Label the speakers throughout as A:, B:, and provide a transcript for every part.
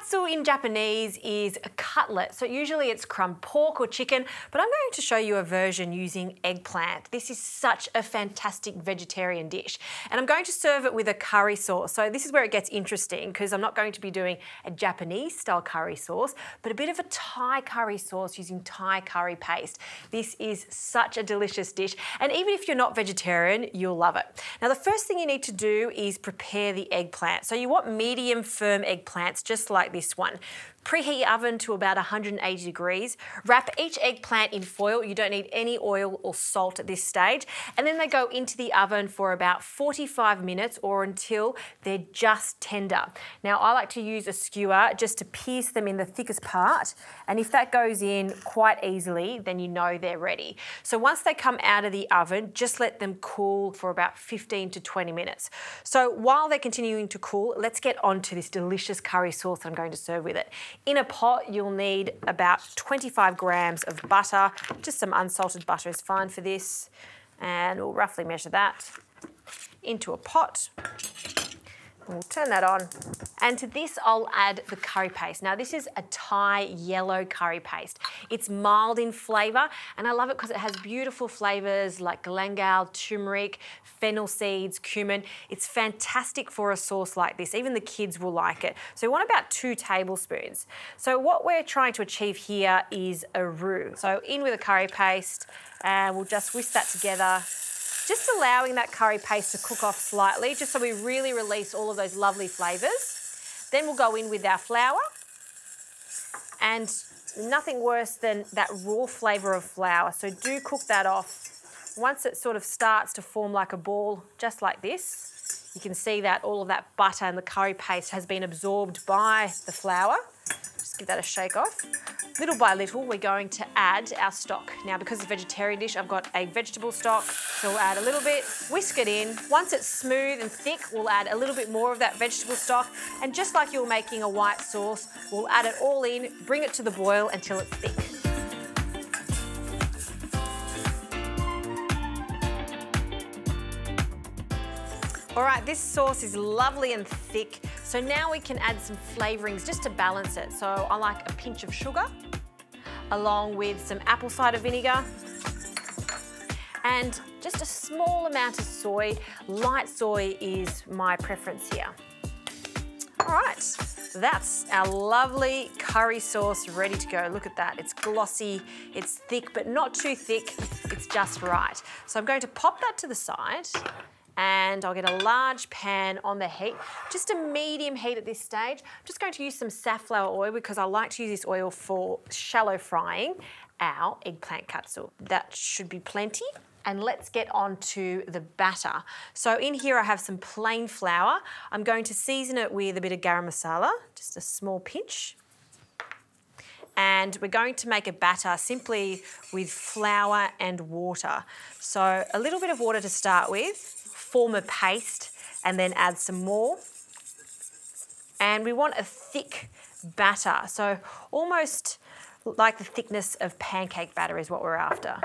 A: Katsu in Japanese is a cutlet, so usually it's crumb pork or chicken, but I'm going to show you a version using eggplant. This is such a fantastic vegetarian dish, and I'm going to serve it with a curry sauce. So this is where it gets interesting, because I'm not going to be doing a Japanese style curry sauce, but a bit of a Thai curry sauce using Thai curry paste. This is such a delicious dish, and even if you're not vegetarian, you'll love it. Now the first thing you need to do is prepare the eggplant. So you want medium firm eggplants, just like this one. Preheat your oven to about 180 degrees. Wrap each eggplant in foil. You don't need any oil or salt at this stage. And then they go into the oven for about 45 minutes or until they're just tender. Now I like to use a skewer just to pierce them in the thickest part. And if that goes in quite easily, then you know they're ready. So once they come out of the oven, just let them cool for about 15 to 20 minutes. So while they're continuing to cool, let's get on to this delicious curry sauce that I'm going to serve with it. In a pot, you'll need about 25 grams of butter. Just some unsalted butter is fine for this. And we'll roughly measure that into a pot. We'll turn that on. And to this, I'll add the curry paste. Now, this is a Thai yellow curry paste. It's mild in flavour, and I love it because it has beautiful flavours like galangal, turmeric, fennel seeds, cumin. It's fantastic for a sauce like this. Even the kids will like it. So we want about 2 tablespoons. So what we're trying to achieve here is a roux. So in with the curry paste, and we'll just whisk that together. Just allowing that curry paste to cook off slightly, just so we really release all of those lovely flavours. Then we'll go in with our flour. And nothing worse than that raw flavour of flour, so do cook that off. Once it sort of starts to form like a ball, just like this, you can see that all of that butter and the curry paste has been absorbed by the flour. Just give that a shake off. Little by little, we're going to add our stock. Now, because it's a vegetarian dish, I've got a vegetable stock, so we'll add a little bit, whisk it in. Once it's smooth and thick, we'll add a little bit more of that vegetable stock, and just like you're making a white sauce, we'll add it all in, bring it to the boil until it's thick. All right, this sauce is lovely and thick, so now we can add some flavourings just to balance it. So I like a pinch of sugar, along with some apple cider vinegar, and just a small amount of soy. Light soy is my preference here. All right, that's our lovely curry sauce ready to go. Look at that, it's glossy, it's thick, but not too thick, it's just right. So I'm going to pop that to the side, and I'll get a large pan on the heat, just a medium heat at this stage. I'm just going to use some safflower oil because I like to use this oil for shallow frying our eggplant katsu. That should be plenty. And let's get on to the batter. So in here I have some plain flour. I'm going to season it with a bit of garam masala, just a small pinch. And we're going to make a batter simply with flour and water. So a little bit of water to start with, form a paste, and then add some more. And we want a thick batter, so almost like the thickness of pancake batter is what we're after.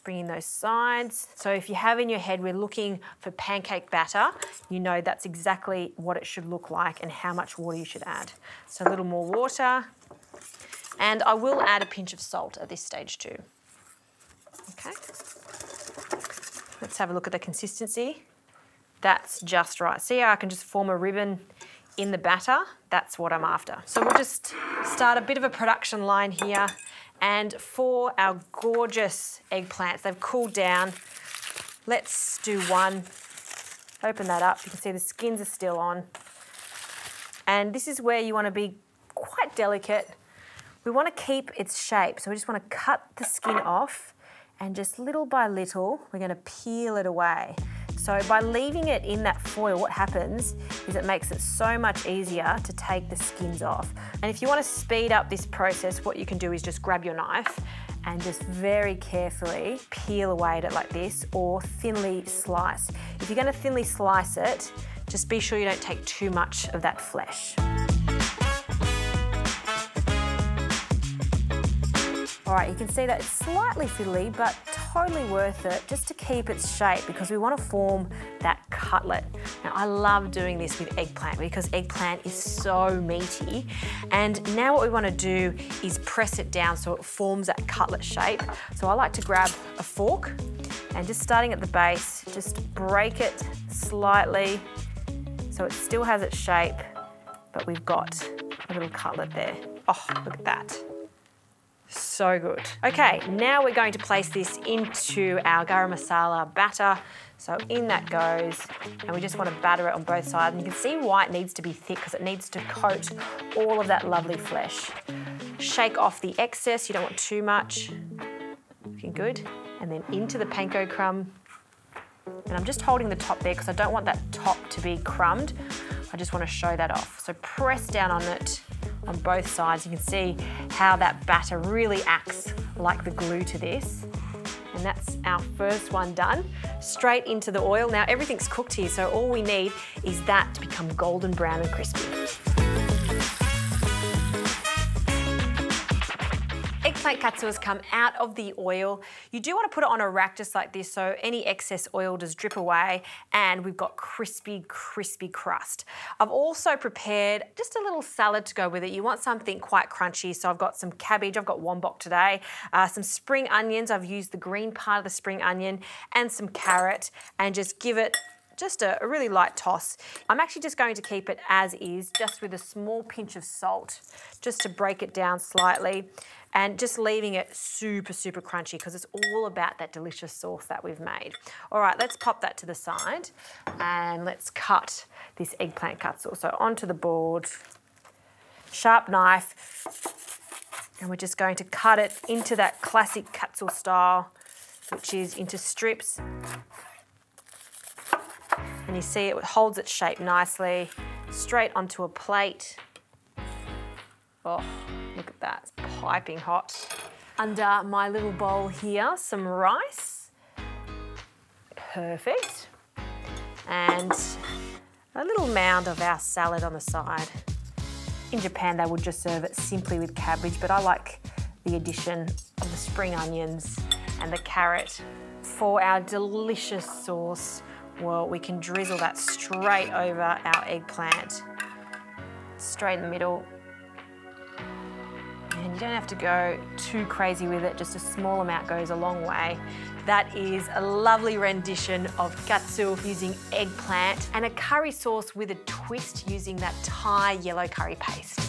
A: Bringing those sides. So if you have in your head, we're looking for pancake batter, you know that's exactly what it should look like and how much water you should add. So a little more water. And I will add a pinch of salt at this stage too. Okay. Let's have a look at the consistency. That's just right. See how I can just form a ribbon in the batter? That's what I'm after. So we'll just start a bit of a production line here. And for our gorgeous eggplants, they've cooled down. Let's do one. Open that up. You can see the skins are still on. And this is where you want to be quite delicate. We want to keep its shape, so we just want to cut the skin off, and just little by little, we're going to peel it away. So by leaving it in that foil, what happens is it makes it so much easier to take the skins off. And if you want to speed up this process, what you can do is just grab your knife and just very carefully peel away at it like this, or thinly slice. If you're going to thinly slice it, just be sure you don't take too much of that flesh. All right, you can see that it's slightly fiddly, but totally worth it just to keep its shape, because we want to form that cutlet. Now, I love doing this with eggplant because eggplant is so meaty. And now what we want to do is press it down so it forms that cutlet shape. So I like to grab a fork and just starting at the base, just break it slightly so it still has its shape, but we've got a little cutlet there. Oh, look at that. So good. Okay, now we're going to place this into our garam masala batter. So in that goes, and we just want to batter it on both sides. And you can see why it needs to be thick because it needs to coat all of that lovely flesh. Shake off the excess, you don't want too much. Looking good. And then into the panko crumb. And I'm just holding the top there because I don't want that top to be crumbed. I just want to show that off. So press down on it on both sides. You can see how that batter really acts like the glue to this. And that's our first one done. Straight into the oil. Now everything's cooked here, so all we need is that to become golden brown and crispy. Eggplant katsu has come out of the oil. You do want to put it on a rack just like this so any excess oil does drip away and we've got crispy, crispy crust. I've also prepared just a little salad to go with it. You want something quite crunchy, so I've got some cabbage, I've got wombok today, some spring onions, I've used the green part of the spring onion, and some carrot, and just give it just a really light toss. I'm actually just going to keep it as is, just with a small pinch of salt, just to break it down slightly, and just leaving it super, super crunchy because it's all about that delicious sauce that we've made. All right, let's pop that to the side and let's cut this eggplant katsu. So onto the board, sharp knife, and we're just going to cut it into that classic katsu style, which is into strips. And you see it holds its shape nicely, straight onto a plate. Oh, look at that, it's piping hot. Under my little bowl here, some rice. Perfect. And a little mound of our salad on the side. In Japan, they would just serve it simply with cabbage, but I like the addition of the spring onions and the carrot. For our delicious sauce, well, we can drizzle that straight over our eggplant. Straight in the middle. And you don't have to go too crazy with it, just a small amount goes a long way. That is a lovely rendition of katsu using eggplant and a curry sauce with a twist using that Thai yellow curry paste.